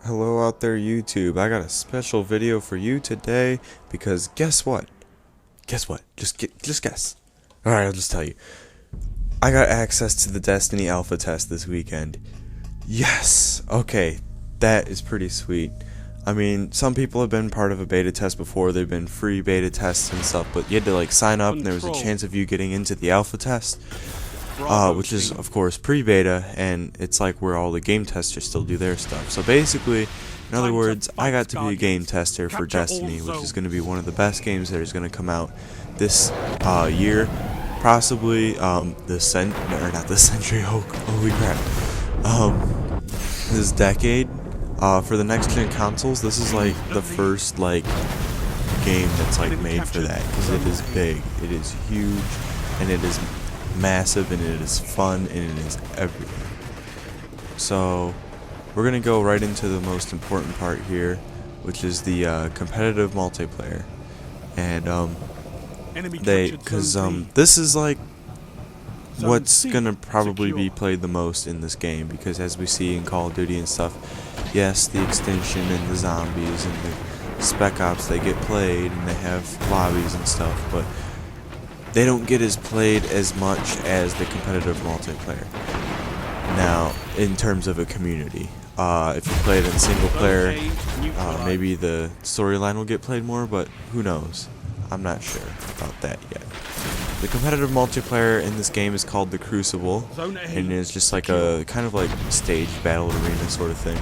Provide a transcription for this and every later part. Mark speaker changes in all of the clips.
Speaker 1: Hello out there YouTube, I got a special video for you today because guess what? Guess what? Just guess. Alright, I'll just tell you. I got access to the Destiny alpha test this weekend. Yes! Okay, that is pretty sweet. I mean, some people have been part of a beta test before, they've been free beta tests and stuff, but you had to sign up and there was a chance of you getting into the alpha test. Which is of course pre-beta, and it's like where all the game testers still do their stuff. So basically, in other words, I got to be a game tester for Destiny, which is going to be one of the best games that is going to come out this year, possibly this century. Holy crap! This decade. For the next gen consoles, this is like the first game that's made for that, because it is big, it is huge, and it is massive, and it is fun, and it is everything. So we're gonna go right into the most important part here, which is the competitive multiplayer. And this is what's gonna probably be played the most in this game, because as we see in Call of Duty and stuff, yes, the Extinction and the Zombies and the Spec Ops, they get played and they have lobbies and stuff, but they don't get as played as much as the competitive multiplayer. Now, in terms of a community, if you play it in single player, maybe the storyline will get played more, but who knows? I'm not sure about that yet. The competitive multiplayer in this game is called the Crucible, and it's just like a kind of staged battle arena sort of thing.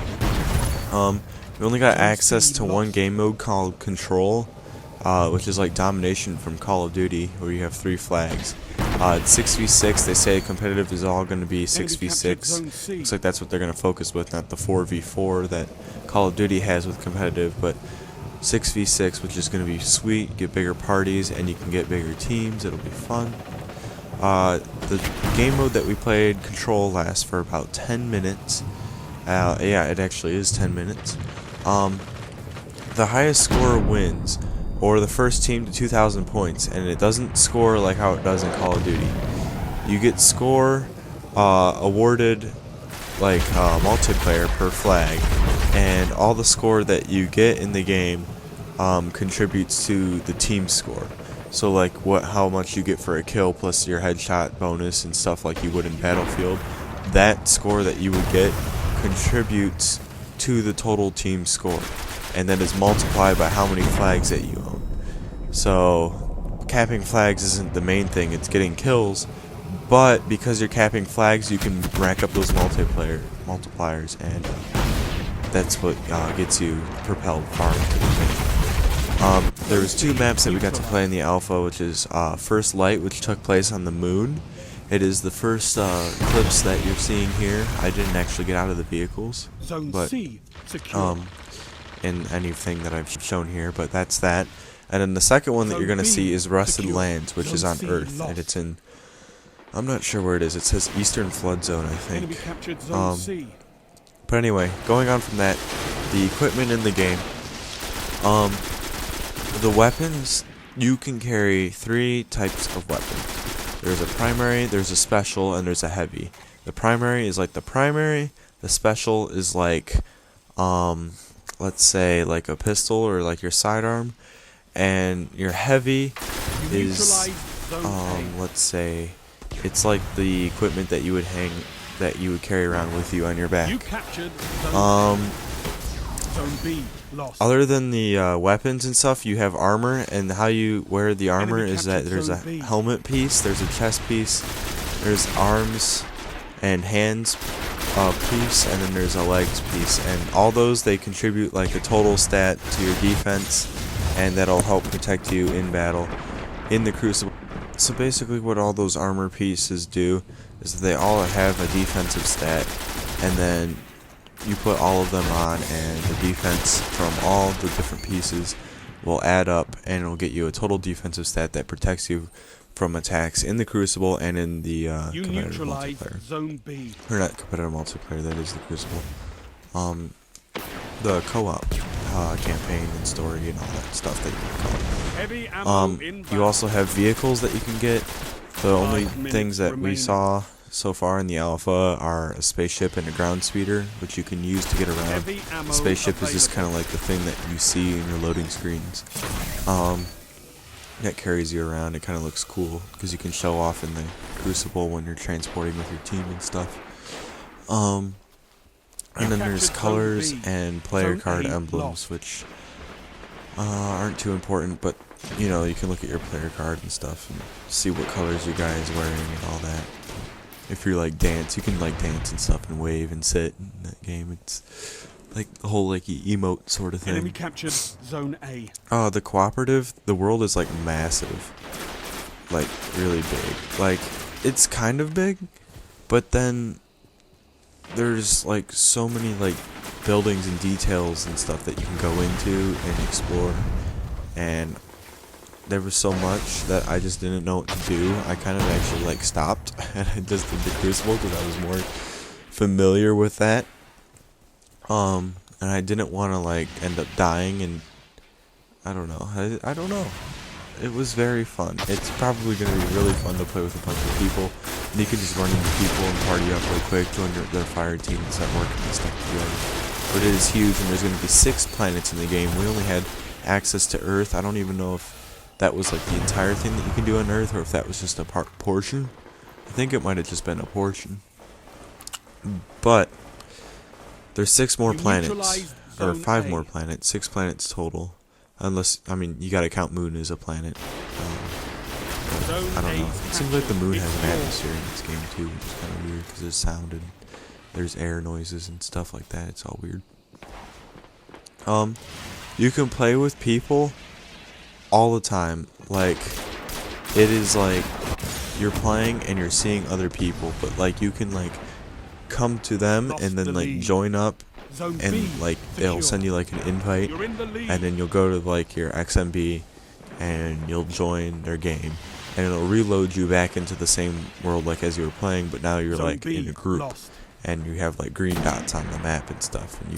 Speaker 1: We only got access to one game mode called Control, which is like domination from Call of Duty, where you have 3 flags. It's 6v6. They say competitive is all going to be 6v6. Looks like that's what they're going to focus with, not the 4v4 that Call of Duty has with competitive, but 6v6, which is going to be sweet. You get bigger parties and you can get bigger teams. It'll be fun. The game mode that we played, Control, lasts for about 10 minutes. Yeah, it actually is 10 minutes. The highest scorer wins, or the first team to 2,000 points, and it doesn't score like how it does in Call of Duty. You get score awarded multiplayer per flag, and all the score that you get in the game contributes to the team score. So how much you get for a kill plus your headshot bonus and stuff like you would in Battlefield, that score that you would get contributes to the total team score, and then is multiplied by how many flags that you own. So capping flags isn't the main thing, it's getting kills, but because you're capping flags, you can rack up those multipliers, and that's what gets you propelled far into the game. There was 2 maps that we got to play in the alpha, which is First Light, which took place on the moon. It is the first clips that you're seeing here. I didn't actually get out of the vehicles, but in anything that I've shown here, but that's that. And then the second one that you're going to see is Rusted Lands, which is on Earth, and it's in, I'm not sure where it is, it says Eastern Flood Zone, I think. But anyway, going on from that, the equipment in the game, the weapons, you can carry 3 types of weapons. There's a primary, there's a special, and there's a heavy. The primary is the primary, the special is let's say a pistol or your sidearm, and your heavy is let's say it's the equipment that you would carry around with you on your back. Other than the weapons and stuff, you have armor, and how you wear the armor is that there's a helmet piece, there's a chest piece, there's arms and hands piece, and then there's a legs piece, and all those, they contribute a total stat to your defense, and that'll help protect you in battle in the Crucible. So basically what all those armor pieces do is that they all have a defensive stat, and then you put all of them on, and the defense from all the different pieces will add up, and it'll get you a total defensive stat that protects you from attacks in the Crucible and in the competitive multiplayer.
Speaker 2: Zone B.
Speaker 1: Or not competitive multiplayer, that is the Crucible. The co-op campaign and story and all that stuff that you can call it. You also have vehicles that you can get. The only things that we saw so far in the alpha are a spaceship and a ground speeder, which you can use to get around. The spaceship is just kind of like the thing that you see in your loading screens. That carries you around. It kind of looks cool because you can show off in the Crucible when you're transporting with your team and stuff. And then there's colors and player card emblems, which aren't too important, but you know, you can look at your player card and stuff and see what colors your guy is wearing and all that. If you're like dance, you can like dance and stuff and wave and sit in that game. It's like the whole like emote sort of thing.
Speaker 2: Enemy captured Zone A.
Speaker 1: The cooperative, the world is like massive, like really big. Like it's kind of big, but then there's like so many like buildings and details and stuff that you can go into and explore, and there was so much that I just didn't know what to do. I kind of actually like stopped and I just did the Crucible because I was more familiar with that. And I didn't want to like end up dying, and I don't know. I don't know. It was very fun. It's probably going to be really fun to play with a bunch of people. And you can just run into people and party up real quick, join their fire team and start working and stuff together. But it is huge, and there's going to be 6 planets in the game. We only had access to Earth. I don't even know if that was like the entire thing that you can do on Earth, or if that was just a portion. I think it might have just been a portion. But there's 6 more planets, or 5 more planets, 6 planets total. Unless, I mean, you gotta count Moon as a planet. I don't know. It seems like the Moon has an atmosphere in this game too, which is kind of weird because there's sound and there's air noises and stuff like that. It's all weird. You can play with people all the time. Like, it is like you're playing and you're seeing other people, but like you can like come to them and then like join up, and like they'll send you like an invite, and then you'll go to like your XMB and you'll join their game, and it'll reload you back into the same world like as you were playing, but now you're like in a group and you have like green dots on the map and stuff, and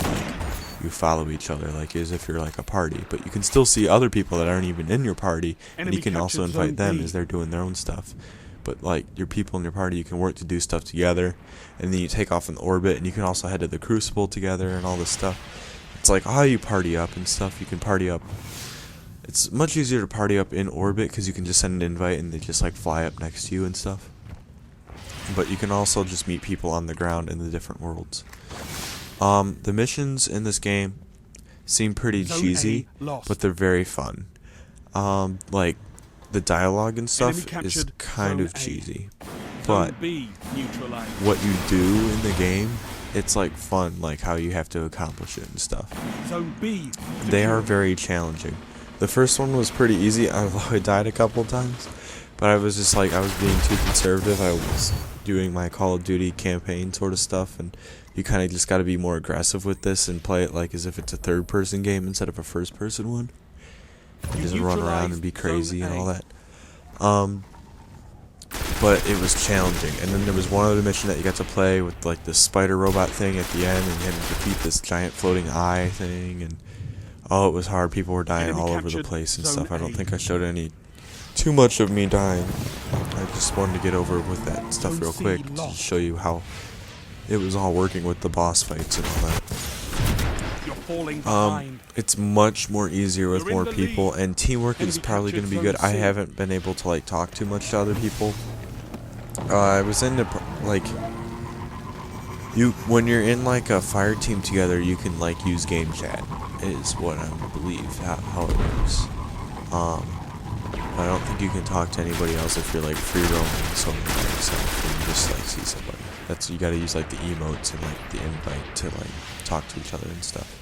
Speaker 1: you follow each other like as if you're like a party, but you can still see other people that aren't even in your party, and you can also invite them as they're doing their own stuff. But like your people in your party, you can work to do stuff together, and then you take off in orbit, and you can also head to the Crucible together and all this stuff. It's like how you party up and stuff. You can party up. It's much easier to party up in orbit because you can just send an invite and they just like fly up next to you and stuff. But you can also just meet people on the ground in the different worlds. The missions in this game seem pretty cheesy, but they're very fun. Like the dialogue and stuff is kind of cheesy, but what you do in the game, it's like fun, like how you have to accomplish it and stuff. They are very challenging. The first one was pretty easy, although I died a couple times, but I was just like, I was being too conservative. I was doing my Call of Duty campaign sort of stuff, and you kind of just got to be more aggressive with this and play it like as if it's a third-person game instead of a first-person one. You just run around and be crazy and all that. But it was challenging. And then there was one other mission that you got to play with like this spider robot thing at the end, and you had to defeat this giant floating eye thing, and oh, it was hard. People were dying all over the place and stuff. I don't think I showed any too much of me dying. I just wanted to get over with that stuff real quick to show you how it was all working with the boss fights and all that. It's much more easier with more people, and teamwork is probably going to be good. I haven't been able to like talk too much to other people. I was in the like when you're in like a fire team together, you can like use game chat is what I believe how it works. I don't think you can talk to anybody else if you're like free roaming somewhere by yourself and you just like see somebody. That's, you gotta use like the emotes and like the invite to like talk to each other and stuff.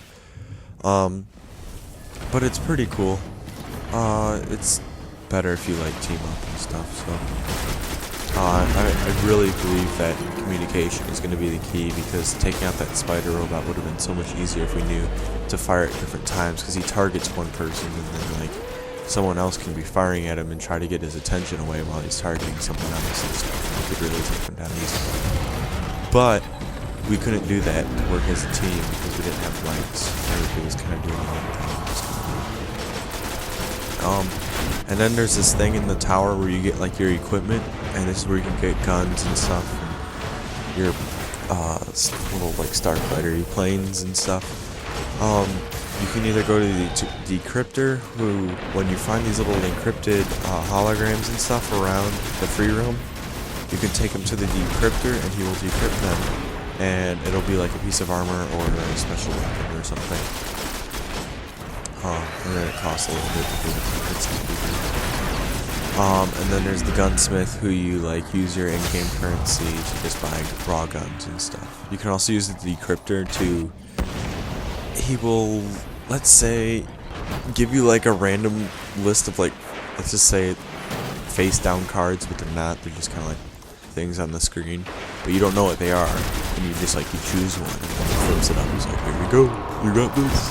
Speaker 1: But it's pretty cool. It's better if you like team up and stuff, so I really believe that communication is going to be the key, because taking out that spider robot would have been so much easier if we knew to fire at different times, because he targets one person and then like someone else can be firing at him and try to get his attention away while he's targeting someone else and stuff, and we could really take him down easily. But we couldn't do that to work as a team because we didn't have lights. Everybody was kind of doing their own thing. And then there's this thing in the tower where you get like your equipment, and this is where you can get guns and stuff. And your little like starfighter planes and stuff. You can either go to the decryptor, who when you find these little encrypted holograms and stuff around the free roam, you can take them to the decryptor and he will decrypt them, and it'll be like a piece of armor or a special weapon or something. And then it costs a little bit to do it. And then there's the gunsmith, who you like use your in-game currency to just buy raw guns and stuff. You can also use the decryptor to, he will, let's say, give you like a random list of like, let's just say face down cards, but they're not, they're just kind of like things on the screen, but you don't know what they are, and you just like, you choose one, and then he flips it up, he's like, here we go, you got this.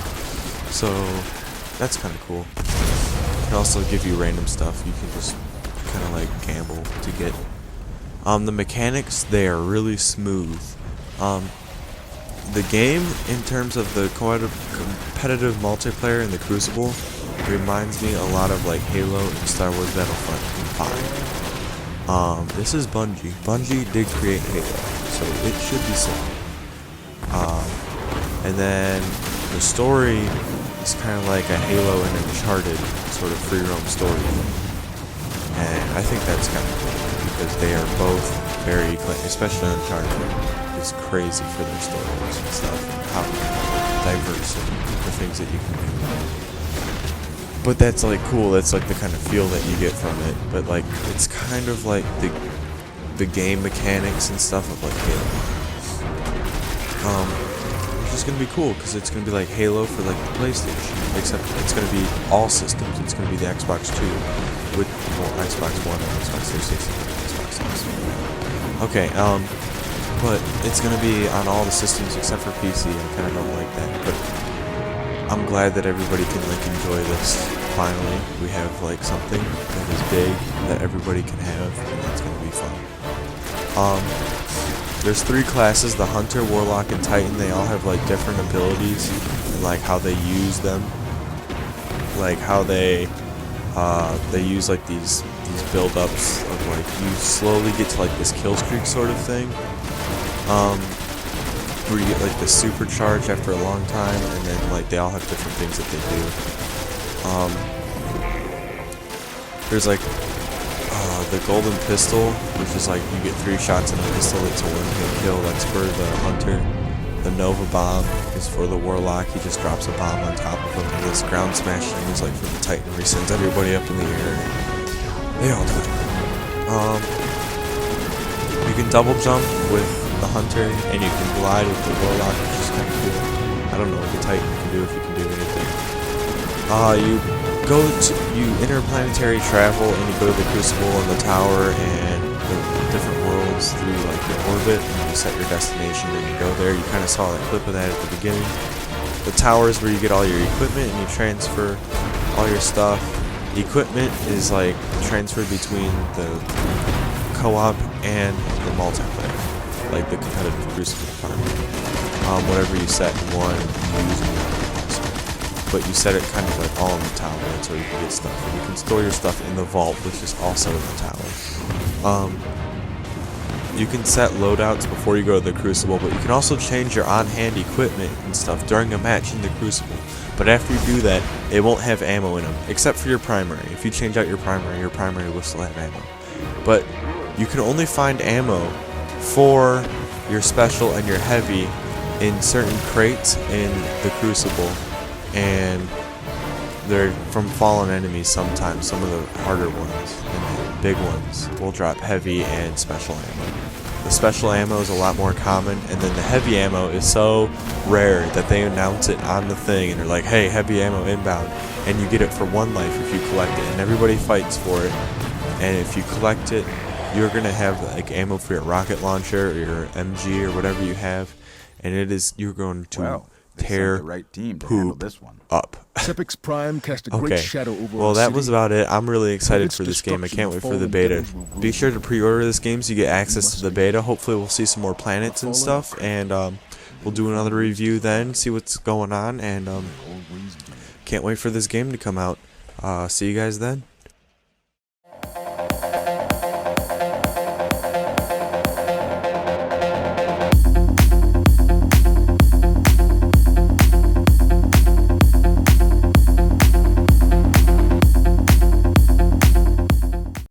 Speaker 1: So that's kind of cool. It can also give you random stuff you can just kind of like gamble to get. The mechanics, they are really smooth. The game, in terms of the competitive multiplayer in the Crucible, reminds me a lot of like Halo and Star Wars Battlefront 5. This is Bungie. Bungie did create Halo, so it should be similar. And then the story is kind of like a Halo and Uncharted sort of free roam story. And I think that's kind of cool, because they are both very, especially Uncharted, is crazy for their stories and stuff, and how diverse and the things that you can do. But that's like cool, that's like the kind of feel that you get from it, but like it's kind of like the game mechanics and stuff of like Halo. Which is gonna be cool, because it's gonna be like Halo for like the PlayStation, except it's gonna be all systems. It's gonna be the Xbox 2 with Xbox One and Xbox 360 and Xbox X. Okay, but it's gonna be on all the systems except for PC. I kind of don't like that, but I'm glad that everybody can like enjoy this. Finally, we have like something that is big that everybody can have, and it's gonna be fun. There's 3 classes: the Hunter, Warlock, and Titan. They all have like different abilities and like how they use them, like how they use like these build-ups of like, you slowly get to like this kill streak sort of thing, where you get like the supercharge after a long time, and then like they all have different things that they do. There's like the golden pistol, which is like you get 3 shots in a pistol. It's a one-hit kill. That's for the Hunter. The Nova Bomb is for the Warlock. He just drops a bomb on top of him. And this ground smash thing is like for the Titan, where he sends everybody up in the air. They all die. You can double jump with the Hunter, and you can glide with the Warlock, which is kind of cool. I don't know what the Titan can do, if you can do anything. You interplanetary travel, and you go to the Crucible and the tower and the different worlds through like your orbit, and you set your destination and you go there. You kind of saw that clip of that at the beginning. The tower is where you get all your equipment and you transfer all your stuff. Equipment is like transferred between the co-op and the multiplayer, like the competitive Crucible part. Whatever you set in one, you use in the other also. But you set it kind of like all in the tower, that's where you can get stuff. And you can store your stuff in the vault, which is also in the tower. You can set loadouts before you go to the Crucible, but you can also change your on-hand equipment and stuff during a match in the Crucible. But after you do that, it won't have ammo in them, except for your primary. If you change out your primary will still have ammo. But you can only find ammo for your special and your heavy in certain crates in the Crucible, and they're from fallen enemies sometimes. Some of the harder ones and the big ones will drop heavy and special ammo. The special ammo is a lot more common, and then the heavy ammo is so rare that they announce it on the thing, and they're like, hey, heavy ammo inbound, and you get it for 1 life if you collect it, and everybody fights for it. And if you collect it, you're gonna have like ammo for your rocket launcher or your MG or whatever you have, and you're going to tear
Speaker 3: the right team to
Speaker 1: poop
Speaker 3: handle this one.
Speaker 1: up.
Speaker 4: Sepix Prime cast a great
Speaker 1: Okay,
Speaker 4: shadow over
Speaker 1: well
Speaker 4: our
Speaker 1: that
Speaker 4: city.
Speaker 1: was about it. I'm really excited
Speaker 4: Its
Speaker 1: for this game. I
Speaker 4: destruction,
Speaker 1: can't
Speaker 4: the
Speaker 1: wait for the
Speaker 4: fallen
Speaker 1: beta.
Speaker 4: devils will rule
Speaker 1: Be sure to
Speaker 4: the
Speaker 1: pre-order this game so you get access
Speaker 4: must
Speaker 1: to the
Speaker 4: be.
Speaker 1: beta. Hopefully we'll see some more planets and stuff, and we'll do another review then, see what's going on, and
Speaker 4: Always do.
Speaker 1: can't wait for this game to come out. See you guys then.